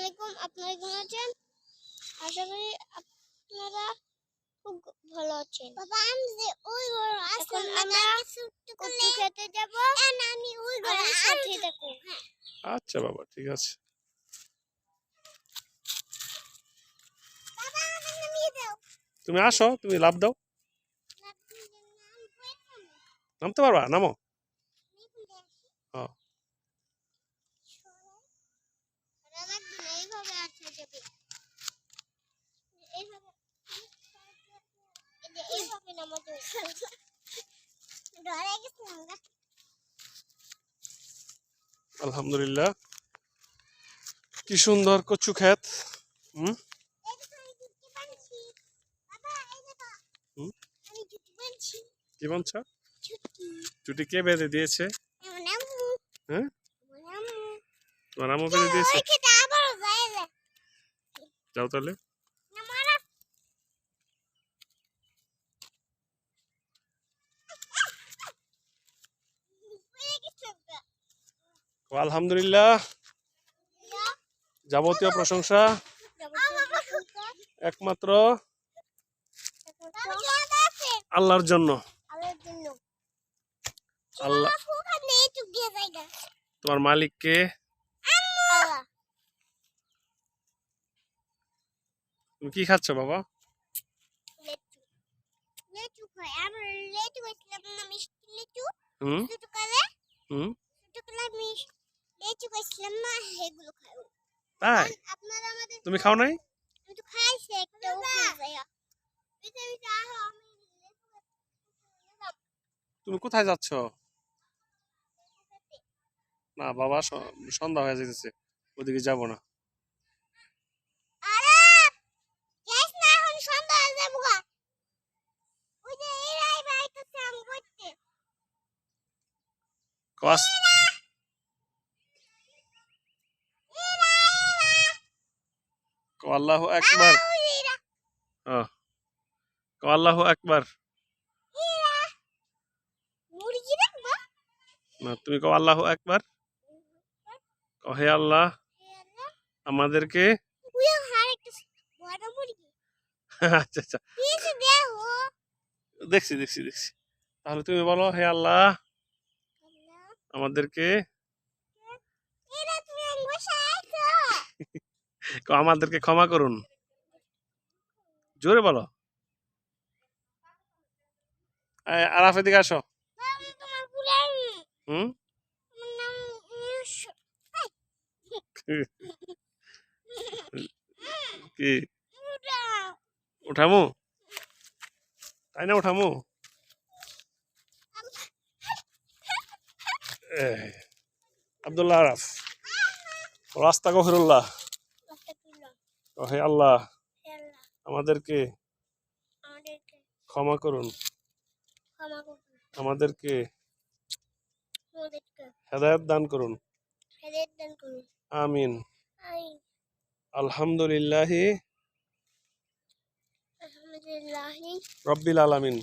আলাইকুম, আপনারা কেমন আছেন? আশা করি আপনারা খুব ভালো আছেন। বাবা আমি যে ওই ঘর এখন আমরা কচু খেতে যাব। আমি ওই ঘর সাথে থাকো। আচ্ছা বাবা, ঠিক আছে। বাবা আমাকে নামিয়ে দাও। তুমি আসো, তুমি লাফ দাও। নামতে পারবা? নামো। হ্যাঁ। এইভাবে আসতে যাবে। এইভাবে এইভাবে নামাতে ডরে গেছিলাম না। আলহামদুলিল্লাহ, কি সুন্দর কচু ক্ষেত। কি বানছো? ছুটি কে বেঁধে দিয়েছে? হ্যাঁ, তোমার আম্মু বেঁধে দিয়েছে। যাও তাহলে। আলহামদুলিল্লাহ, যাবতীয় প্রশংসা একমাত্র আল্লাহর জন্য। আল্লাহ তোমার মালিককে। তুমি কি খাচ্ছ বাবা? তাই? তুমি খাও নাই? তুমি কোথায় যাচ্ছ? না বাবা, সন্ধ্যা হয়ে যেতেছে, ওদিকে যাব না। আল্লাহু আকবার। আল্লাহু আকবার। না, তুমি কও আল্লাহু আকবার। হে আল্লাহ, আমাদেরকে। আচ্ছা আচ্ছা, দেখছি দেখছি দেখছি। তাহলে তুমি বলো, হে আল্লাহ, আমাদেরকে। আমাদেরকে ক্ষমা করুন। জোরে বলো। আরাফের দিকে আসো। কি উঠামু? তাই না, উঠামু। আব্দুল্লাহ আরাফ, রাস্তা গফিরুল্লাহ। হে আল্লাহ, আমাদেরকে ক্ষমা করুন, আমাদেরকে হেদায়েত দান করুন। আমিন। আলহামদুলিল্লাহি রাব্বিল আলামিন।